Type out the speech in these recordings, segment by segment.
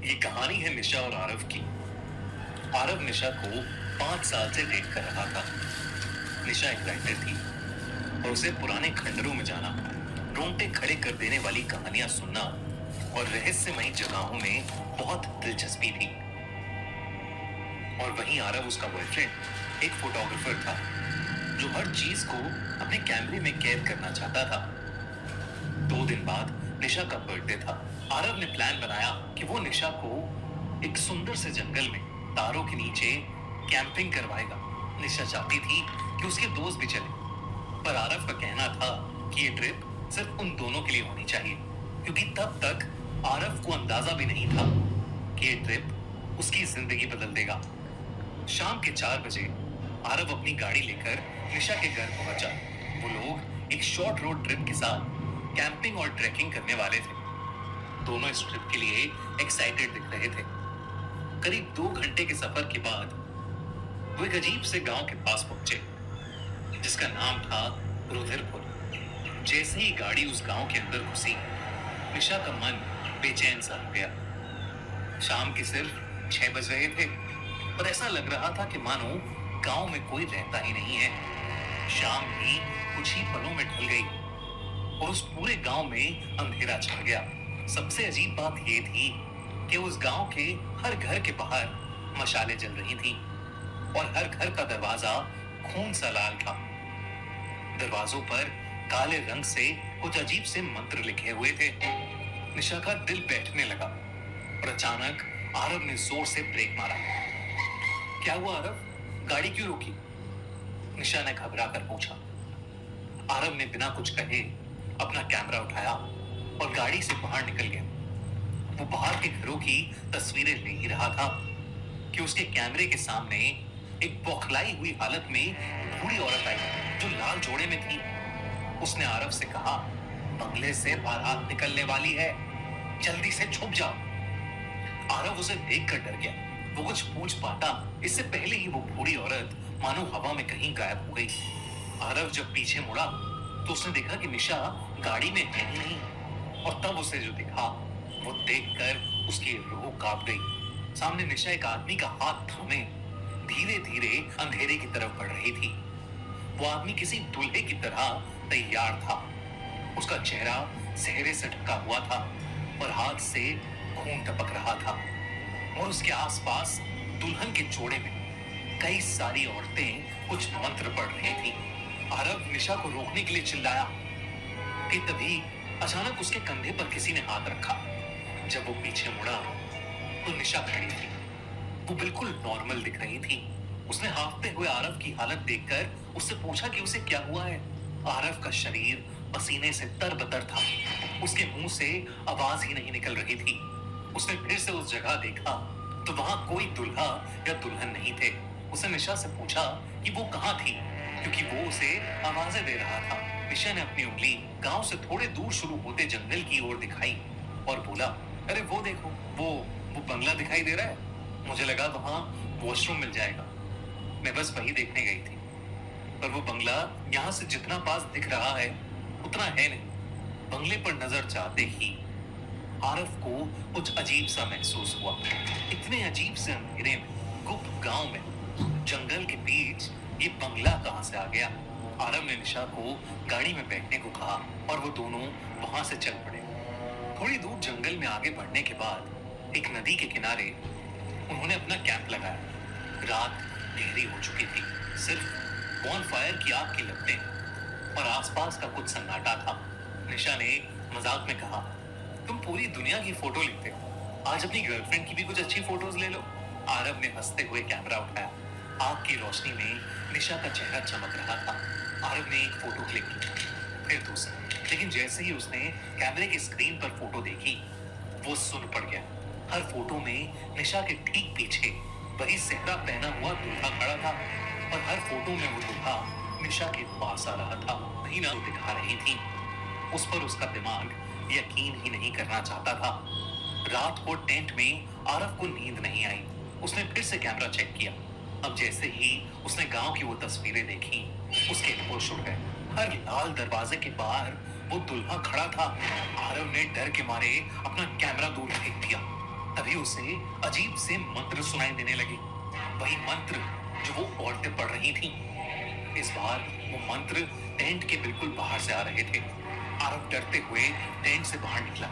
ये कहानी है निशा और आरव की। आरव निशा को 5 साल से डेट कर रहा था। निशा एक राइटर थी और उसे पुराने खंडरों में जाना, रोंगटे खड़े कर देने वाली कहानियां सुनना और रहस्यमयी जगहों में बहुत दिलचस्पी थी। और वहीं आरव, उसका बॉयफ्रेंड, एक फोटोग्राफर था जो हर चीज को अपने कैमरे में कैद करना चाहता था। 2 दिन बाद निशा का बर्थडे था। आरव ने प्लान बनाया कि वो निशा को एक सुंदर से जंगल में तारों के नीचे कैंपिंग करवाएगा। निशा चाहती थी कि उसके दोस्त भी चले, पर आरव का कहना था कि ये ट्रिप सिर्फ उन दोनों के लिए होनी चाहिए, क्योंकि तब तक आरव को अंदाजा भी नहीं था कि ये ट्रिप उसकी जिंदगी बदल देगा। शाम के 4 बजे आरव अपनी गाड़ी लेकर निशा के घर पहुंचा। वो लोग एक शॉर्ट रोड ट्रिप के साथ कैंपिंग और ट्रैकिंग करने वाले थे। दोनों इस ट्रिप के लिए एक्साइटेड दिख रहे थे। करीब 2 घंटे के सफर के बाद वो एक अजीब से गांव के पास पहुंचे, जिसका नाम था रुधिरपुर। जैसे ही गाड़ी उस गांव के अंदर घुसी, निशा का मन बेचैन सा हो गया। शाम के सिर्फ 6 बज रहे थे, पर ऐसा लग रहा था कि मानो गांव में कोई रहता ही नहीं है। शाम भी कुछ ही पलों में ढल गई और उस पूरे गांव में अंधेरा छा गया। सबसे अजीब बात यह थी कि उस गांव के हर घर के बाहर मशालें जल रही थीं और हर घर का दरवाजा खून सा लाल था। दरवाजों पर काले रंग से कुछ अजीब से मंत्र लिखे हुए थे। निशा का दिल बैठने लगा और अचानक आरव ने जोर से ब्रेक मारा। क्या हुआ आरव, गाड़ी क्यों रोकी? निशा ने घबरा कर पूछा। आरव ने बिना कुछ कहे अपना कैमरा उठाया और गाड़ी से बाहर निकल गया। वो बाहर के घरों की तस्वीरें ले ही रहा था कि उसके कैमरे के सामने एक बौखलाई हुई हालत में बूढ़ी औरत आई जो लाल जोड़े में थी। उसने आरव से कहा, बंगले से बारात निकलने वाली है, जल्दी से छुप जाओ। आरव उसे देखकर डर गया। वो कुछ पूछ पाता इससे पहले ही वो बूढ़ी औरत मानो हवा में कहीं गायब हो गई। आरव जब पीछे मुड़ा तो उसने देखा कि निशा गाड़ी में है ही नहीं, और तब उसे जो दिखा वो देखकर उसकी रूह कांप गई। सामने निशा एक आदमी का हाथ थामे धीरे धीरे अंधेरे की तरफ बढ़ रही थी। वो आदमी किसी दूल्हे की तरह तैयार था। उसका चेहरा सेहरे से ढका हुआ था और हाथ से खून टपक रहा था, और उसके आसपास दुल्हन के जोड़े में कई सारी औरतें कुछ मंत्र पढ़ रही थी। आरव निशा को रोकने के लिए चिल्लाया कि तभी अचानक उसके कंधे पर किसी ने हाथ रखा। जब वो पीछे मुड़ा तो निशा खड़ी थी। वो बिल्कुल नॉर्मल दिख रही थी। उसने हांफते हुए आरव की हालत देखकर उससे पूछा कि उसे क्या हुआ है। आरव का शरीर पसीने से तरबतर था। उसके मुंह से आवाज ही नहीं निकल रही थी। उसने फिर से उस जगह देखा तो वहां कोई दूल्हा या दुल्हन नहीं थे। उसने निशा से पूछा कि वो कहाँ थी, क्योंकि वो उसे आवाजें दे रहा था। निशा ने अपनी उंगली गांव से थोड़े दूर शुरू होते जंगल की ओर दिखाई और बोला, अरे वो देखो, वो बंगला दिखाई दे रहा है। मुझे लगा वहां वॉशरूम मिल जाएगा। मैं बस वही देखने गई थी, पर वो बंगला यहाँ से जितना पास दिख रहा है उतना है नहीं। बंगले पर नजर जाते ही आरव को कुछ अजीब सा महसूस हुआ। इतने अजीब से अंधेरे में, गुप्त गांव में, जंगल के बीच ये बंगला कहां से आ गया? आरव ने निशा को गाड़ी में बैठने को कहा और वो दोनों वहां से चल पड़े। थोड़ी दूर जंगल में आगे बढ़ने के बाद एक नदी के किनारे उन्होंने अपना कैंप लगाया। रात गहरी हो चुकी थी। सिर्फ बॉनफायर की आग की लपटें और आसपास का कुछ सन्नाटा था। निशा ने मजाक में कहा, तुम पूरी दुनिया की फोटो लेते हो, आज अपनी गर्लफ्रेंड की भी कुछ अच्छी फोटोज ले लो। आरव ने हंसते हुए कैमरा उठाया। आग की रोशनी में निशा का चेहरा चमक रहा था। आरव ने एक फोटो क्लिक की, फिर दूसरी, लेकिन जैसे ही उसने कैमरे की स्क्रीन पर फोटो देखी, वो सुन पड़ गया। हर फोटो में निशा के ठीक पीछे वही सेहरा पहना हुआ दूल्हा खड़ा था, और हर फोटो में वो दूल्हा निशा के पास आ रहा था। नहीं ना दिखा रही थी। उस पर उसका दिमाग यकीन ही नहीं करना चाहता था। रात को टेंट में आरव को नींद नहीं आई। उसने फिर से कैमरा चेक किया। अब जैसे ही उसने गांव की वो तस्वीरें देखी, उसके होश उड़ गए। हर लाल दरवाजे के बाहर वो दुल्हा खड़ा था। आरव ने डर के मारे अपना कैमरा दूर फेंक दिया। तभी उसे अजीब से मंत्र सुनाई देने लगे, वही मंत्र जो वो औरतें पढ़ रही थीं। इस बार वो मंत्र टेंट के बिल्कुल बाहर से आ रहे थे। आरव डरते हुए टेंट से बाहर निकला,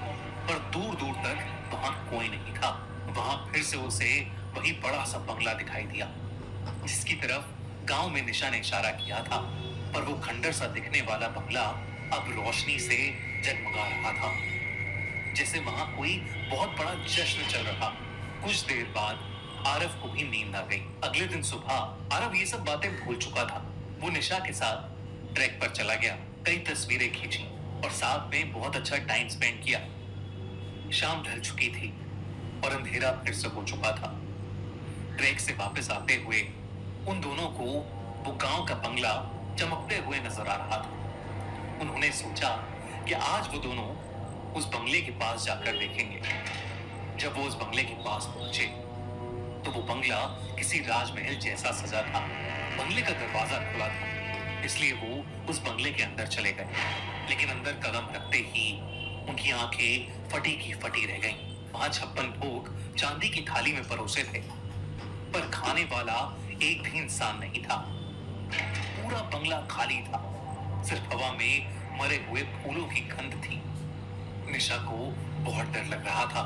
पर दूर दूर तक वहां कोई नहीं था। वहां फिर से उसे वही बड़ा सा बंगला दिखाई दिया, जिसकी तरफ गांव में निशा ने इशारा किया था। पर वो खंडर सा दिखने वाला बंगला अब रोशनी से जगमगा रहा था, जैसे वहां कोई बहुत बड़ा जश्न चल रहा। कुछ देर बाद आरव को भी नींद आ गई। अगले दिन सुबह आरव ये सब बातें भूल चुका था। वो निशा के साथ ट्रैक पर चला गया, कई तस्वीरें खींची और साथ में बहुत अच्छा टाइम स्पेंड किया। शाम ढल चुकी थी और अंधेरा फिर से हो चुका था। ट्रैक से वापस आते हुए उन दोनों को वो गांव का बंगला चमकते हुए नजर आ रहा था। उन्होंने सोचा कि आज वो दोनों उस बंगले के पास जाकर देखेंगे। जब वो उस बंगले के पास पहुंचे तो वो बंगला किसी राजमहल जैसा सजा था। बंगले का दरवाजा खुला था, इसलिए वो उस बंगले के अंदर चले गए। लेकिन अंदर कदम रखते ही उनकी आंखें फटी की फटी रह गईं। वहां 56 भोग चांदी की थाली में परोसे थे, पर खाने वाला एक भी इंसान नहीं था। पूरा बंगला खाली था, सिर्फ हवा में मरे हुए फूलों की गंध थी। निशा को बहुत डर लग रहा था।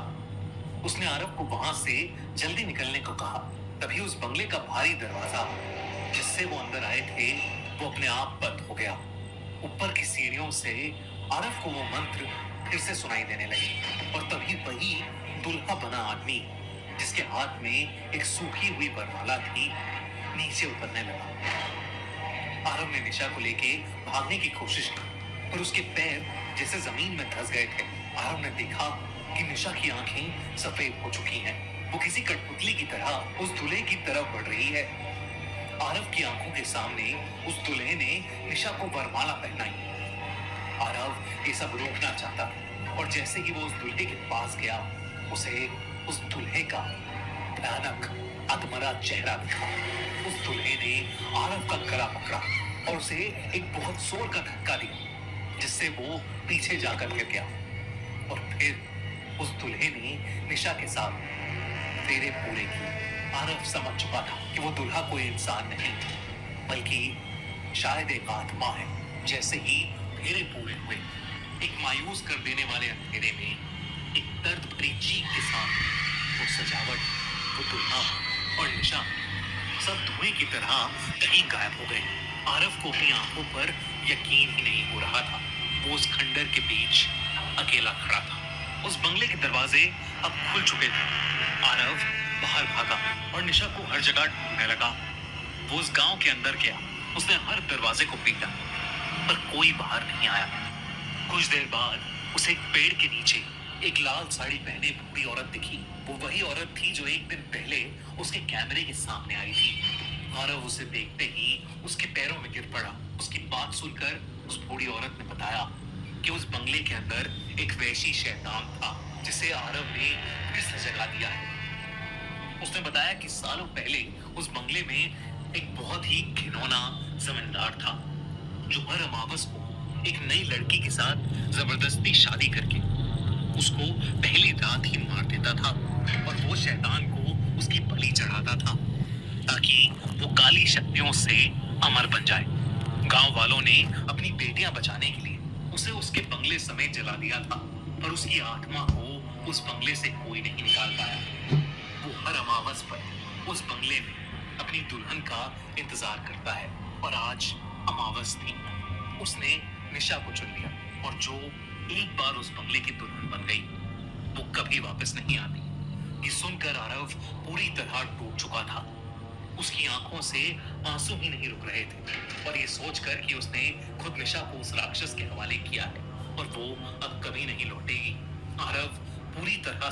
उसने आरव को वहां से जल्दी निकलने को कहा। तभी उस बंगले का भारी दरवाजा जिससे वो अंदर आए थे वो अपने आप बंद हो गया। ऊपर की सीढ़ियों से आरव को वो मंत्र फिर से सुनाई देने लगे और तभी वही दुल्हा बना आदमी जिसके हाथ में एक सूखी हुई वरमाला थी नीचे उतरने लगा। आरव ने निशा को लेके भागने की कोशिश की, पर उसके पैर जैसे जमीन में धंस गए थे। आरव ने देखा कि निशा की आंखें सफेद हो चुकी हैं। वो किसी कठपुतली की तरह उस दूल्हे की तरफ बढ़ रही है। आरव की आंखों के सामने उस दूल्हे ने निशा को वरमाला पहनाई। आरव ये सब रोकना चाहता था और जैसे ही वो उस दूल्हे के पास गया उसे उस दूल्हे का भयानक अधमरा चेहरा दिखा। उस दूल्हे ने आरव का गला पकड़ा और उसे एक बहुत जोर का धक्का दिया, जिससे वो पीछे जाकर गिर गया। और फिर उस दूल्हे ने निशा के साथ फेरे पूरे किए। आरव समझ चुका था कि वो दूल्हा कोई इंसान नहीं बल्कि शायद एक आत्मा है। जैसे ही फेरे पूरे हुए, एक मायूस कर देने वाले अंधेरे में एक दर्द भरी चीख के साथ वो सजावट, वो दूल्हा और निशा सब धुएं की तरह कहीं गायब हो गए। आरव को अपनी आंखों पर यकीन ही नहीं हो रहा था। वो उस खंडर के बीच अकेला खड़ा था। उस बंगले के दरवाजे अब खुल चुके थे। आरव बाहर भागा और निशा को हर जगह ढूंढने लगा। वो उस गांव के अंदर गया। उसने हर दरवाजे को पीटा, पर कोई बाहर नहीं आया। कुछ देर बाद उसे एक पेड़ के नीचे एक लाल साड़ी पहने बूढ़ी औरत दिखी। वो वही औरत थी जो एक दिन पहले उसके कैमरे के सामने आई थी। आरव उसे देखते ही उसके पैरों में गिर पड़ा। उसकी बात सुनकर उस बूढ़ी औरत ने बताया कि उस बंगले के अंदर एक वैशी शैतान था जिसे आरव ने फिर से जगा दिया है। उसने बताया कि सालों पहले उस बंगले में एक बहुत ही घिनौना जमींदार था जो हर अमावस को एक नई लड़की के साथ जबरदस्ती शादी करके उसको पहली रात ही मार देता था और वो शैतान को उसकी बलि चढ़ाता था ताकि वो काली शक्तियों से अमर बन जाए। गांव वालों ने अपनी बेटियां बचाने के लिए उसे उसके बंगले समेत जला दिया था, पर उसकी आत्मा को उस बंगले से कोई नहीं निकाल पाया। वो हर अमावस पर उस बंगले में अपनी दुल्हन का इंतजार करता है और आज अमावस थी। उसने निशा को चुन लिया और जो एक बार उस बंगले की दुल्हन बन गई वो कभी वापस नहीं आती। ये सुनकर आरव पूरी तरह टूट चुका था। उसकी आंखों से आंसू ही नहीं रुक रहे थे और ये सोचकर कि उसने खुद निशा को उस राक्षस के हवाले किया है और वो अब कभी नहीं लौटेगी, आरव पूरी तरह